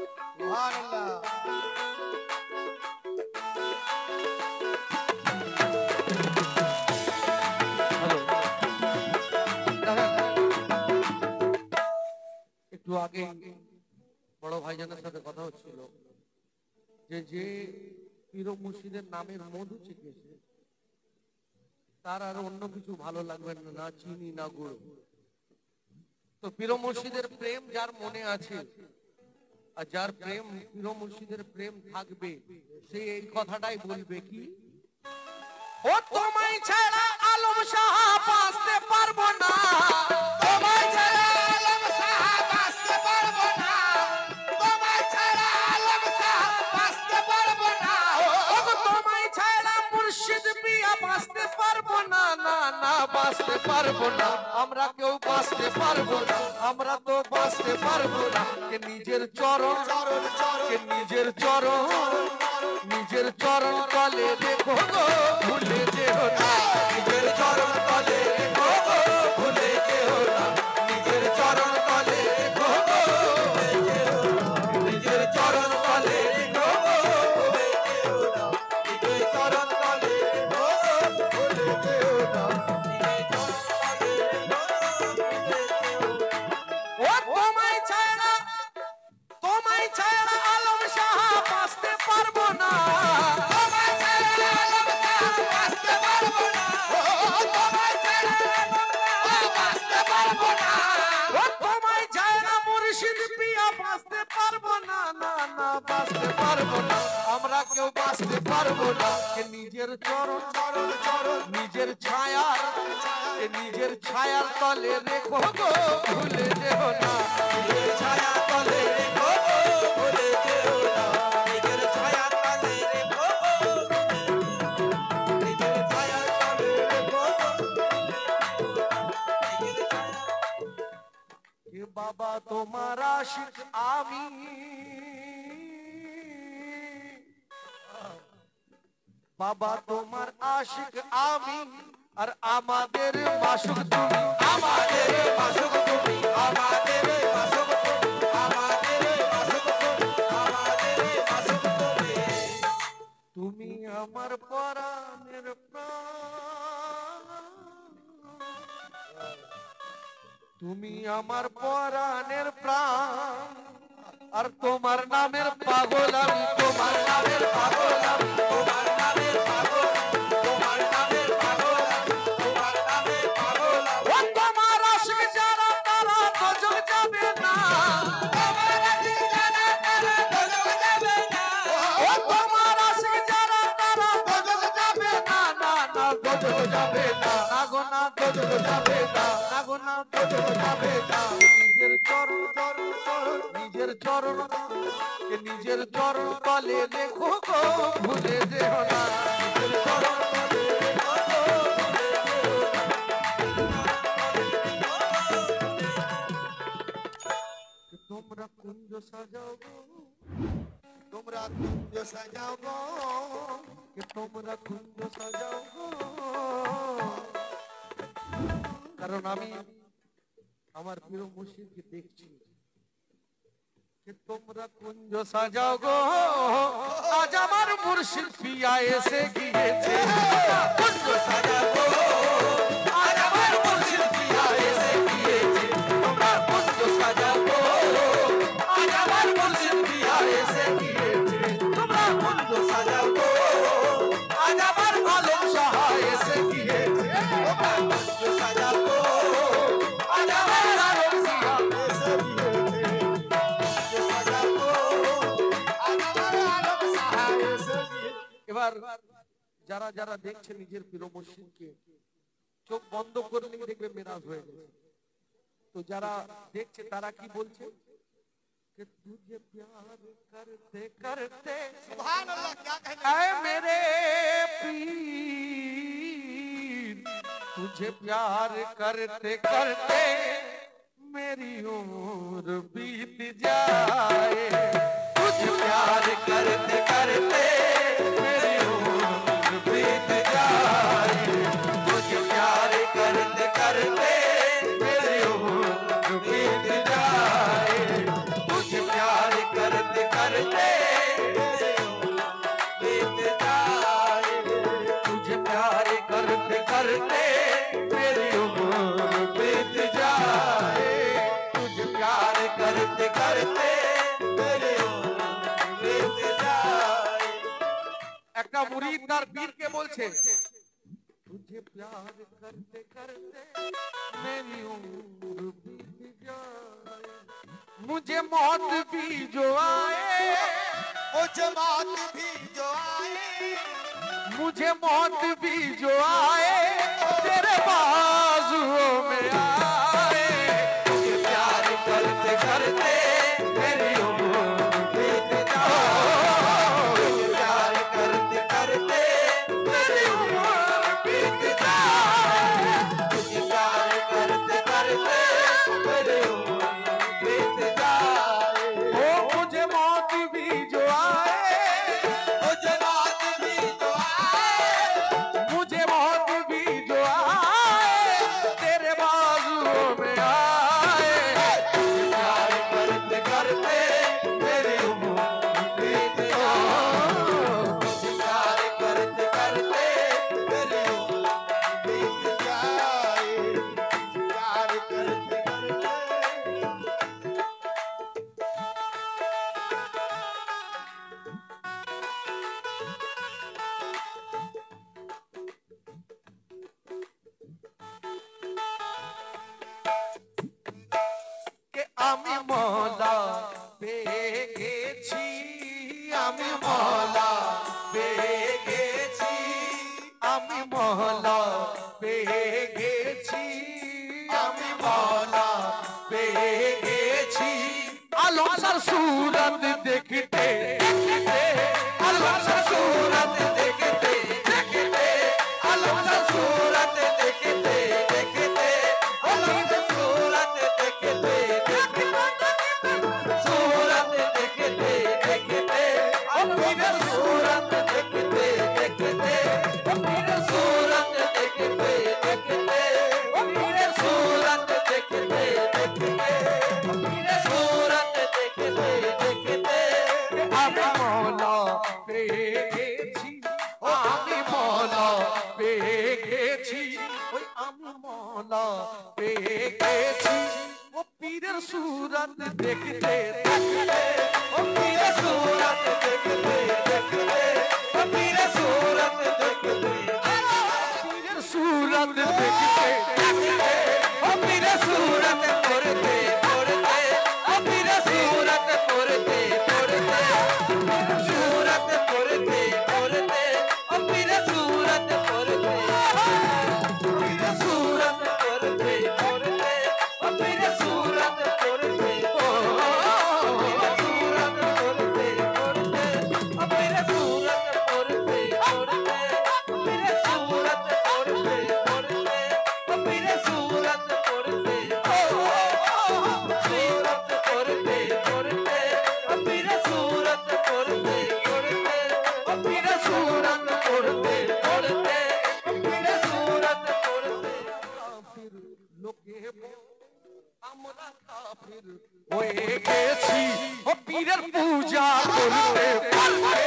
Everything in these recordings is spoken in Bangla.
সুবহানাল্লাহ। একটু আগে বড় ভাইজানের সাথে কথা হচ্ছিল যে পীর মুর্শিদের নামের মধু চেখেছে তার আর অন্য কিছু ভালো লাগবে না, না চিনি না গুড়। তো পীর মুর্শিদের প্রেম যার মনে আছে আর যার প্রেম পীর মুর্শিদের প্রেম থাকবে সে এই কথাটাই বলবে কি, ও তোমায় ছাড়া আলম শাহ বাঁচতে পারবো না, তোমায় ছাড়া আলম শাহ বাঁচতে পারবো না, তোমায় ছাড়া আলম শাহ বাঁচতে পারবো না, ও তোমায় ছাড়া মুর্শিদ পিয়া বাঁচতে পারবো না, না না বাঁচতে পারবো না, আমরা কেউ বাঁচতে পারবো না, আমরা তো বাঁচতে পারবো না। কে নিজের চরণ চরণ চরণ কে নিজের চরণ নিজের চরণ তলে রেখো গো ভুলে যেও না, নিজের চরণ তলে রেখো গো ভুলে যেও না, নিজের চরণ তলে রেখো গো ভুলে যেও না, নিজের চরণ তলে রেখো গো ভুলে যেও না, নিজের চরণ তলে রেখো গো ভুলে যেও না, নিজের চরণ তলে রেখো গো ভুলে যেও না। ও তোমায় ছাড়া আলম শাহ বাঁচতে পারবো না, তোমায় ছাড়া আলম শাহ বাঁচতে পারবো না, তোমায় ছাড়া আলম শাহ বাঁচতে পারবো না, ও তোমায় ছাড়া মুর্শিদ পিয়া বাঁচতে পারবো না, না না বাঁচতে পারবো না, আমরা কেউ বাঁচতে পারবো না। কে নিজের চরণ চরণ চরণ নিজের ছায়ার কে নিজের ছায়ার তলে রেখো গো ভুলে যেও না, নিজের ছায়ার তলে রেখো গো ভুলে যেও না, নিজের ছায়ার তলে রেখো গো নিজের ছায়ার তলে রেখো কে বাবা তোমার আশিক আমি, বাবা তোমার আশিক আমি আর আমাদের মাসুক তুমি, আমাদের মাসুক তুমি, আমাদের মাসুক তুমি, আমাদের মাসুক তুমি, আমাদের মাসুক তুমি, তুমি আমার পরাণের প্রাণ, তুমি আমার পরাণের প্রাণ আর তোমার নামের পাগল আমি, তোমার নামের পাগল আমি, তোমার নামের পাগল আমি, তোমার নামের পাগল আমি, তোমার নামের পাগল আমি। ও তোমার আশিক যারা তারা দোজখ যাবে না, তোমার আশিক যারা তারা দোজখ যাবে না, ও তোমার আশিক যারা তারা দোজখ যাবে না, না না দোজখ যাবে না, না গো না দোজখ যাবে না, না গো না দোজখ যাবে না। নিজের চরণ চরণ চরণ নিজের চরণ কে নিজের চরণ তলে রেখো গো ভুলে যেও না, নিজের চরণ তলে রেখো গো ভুলে যেও না। তোমরা কুঞ্জ সাজাও গো, তোমরা কুঞ্জ সাজাও গো, কে তোমরা কুঞ্জ সাজাও গো, কারণ আমি আমার প্রিয় মুর্শিদকে দেখছি, কে তোমরা কুঞ্জ সাজাও গো, আজ আমার মুর্শিদ পিয়া এসে গিয়েছে, কুঞ্জ সাজাও গো, আজ আমার মুর্শিদ পিয়া এসে গিয়েছে, তোমরা কুঞ্জ সাজাও গো, আজ আমার মুর্শিদ পিয়া এসে গিয়েছে, তোমরা কুঞ্জ সাজাও গো, আজ আমার আলম শাহ এসে গিয়েছে, তোমরা কুঞ্জ সাজাও গো, আজ আমার আলম শাহ এসে গিয়েছে, সাজাও গো, আজ আমার আলম শাহ এসে গিয়েছে। এবার যারা যারা দেখছে নিজের প্রিয় মুর্শিদকে চোখ বন্ধ করলেই দেখবে মেরাজ হয়ে গেছে, তো যারা দেখছে তারা কি বলছে, कि तुझे प्यार करते करते सुभान अल्लाह, क्या कहना ऐ मेरे पीर, तुझे प्यार करते करते मेरी उम्र बीत जाए, तुझे प्यार करते करते मेरी उम्र बीत जाए, तुझे प्यार करते करते मेरी उम्र बीत जाए, तुझे प्यार करते তার পীরকে বলছে तुझे प्यार करते करते मेरी उम्र बीत जाए मुझे मौत भी जो आए मुझे मौत भी जो आए मुझे मौत भी जो आए तेरे बाजुओं में आए तुझे प्यार करते करते मेरी उम्र बीत जाए तुझे प्यार करते करते मेरी उम्र बीत जाए तुझे प्यार करते करते मेरी उम्र बीत जाए ओ मुझे मौत भी जो आए मुझे मौत भी जो आए मुझे मौत भी जो आए तेरे बाजुओं में आए तुझे प्यार करते करते मेरी उम्र बीत जाए तुझे प्यार करते करते मेरी उम्र बीत जाए प्यार करते करते কে আমি মওলা পেয়ে গেছি আমি মওলা পেয়ে গেছি আমি মওলা পেয়ে গেছি আমি মওলা পেয়ে গেছি আলম সার সুরত দেখতে দেখতে আলম সার সুরত দেখতে দেখতে আলম সার সুরত দেখতে দেখতে আলম সার সুরত দেখতে দেখতে सूरत देखते देखते अपनी सूरत देखते देखते अपनी सूरत देखते देखते अपनी सूरत देखते देखते अपनी सूरत देखते देखते আমি মওলা পেয়ে গেছি আমি মওলা পেয়ে গেছি ওই আমি মওলা পেয়ে গেছি ও পীরের सूरत देखते देखते ओ पीर सूरत देखते देखते ओ पीर सूरत देखते पीर सूरत देखते देखते ओ पीर सूरत करते करते ओ पीर सूरत करते करते सूरत करते करते ओ पीर सूरत करते पीर सूरत करते करते ओ पीर सूरत करते আমরা কাফির হয়ে গেছি ও পীরের পূজা করতে করতে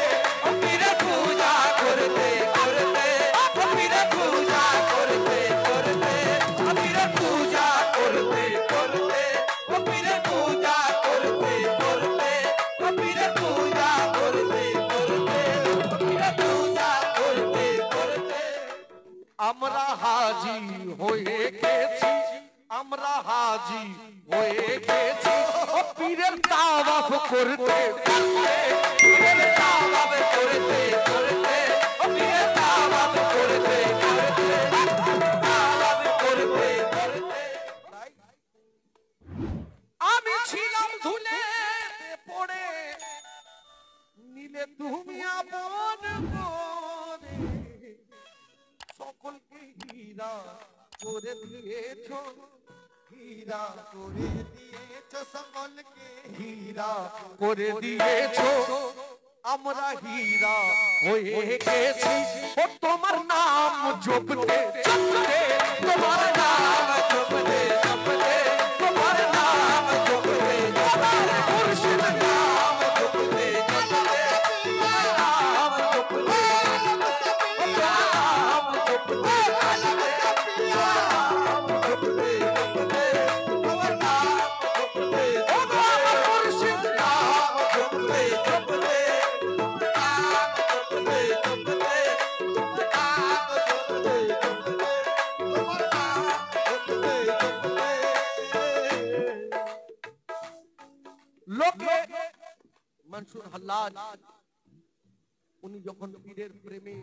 ও পীরের পূজা করতে করতে ও পীরের পূজা করতে করতে ও পীরের পূজা করতে করতে ও পীরের পূজা করতে করতে ও পীরের পূজা করতে করতে ও পীরের পূজা করতে করতে আমরা হাজী হয়ে গেছি আমরা হাজী হয়ে গেছি ও পীরের তাওয়াফ করতে করতে পীরের তাওয়াফ করতে করতে ও পীরের তাওয়াফ করতে করতে তাওয়াফ করতে করতে আমি ছিলাম ধুলে পড়ে নিলে তুমি আপন করে সকলকে হীরা করে দিয়েছো হীরা করে দিয়েছো সকলকে হীরা করে দিয়েছো আমরা হীরা হয়ে গেছি ও তোমার নাম জপতে জপতে তোমার নাম জপতে জপতে তোমার নাম জপতে তোমার মুর্শিদ নাম জপতে জপতে তোমার নাম জপতে নাম জপতে মনসুর হাল্লাজ উনি যখন পীরের প্রেমে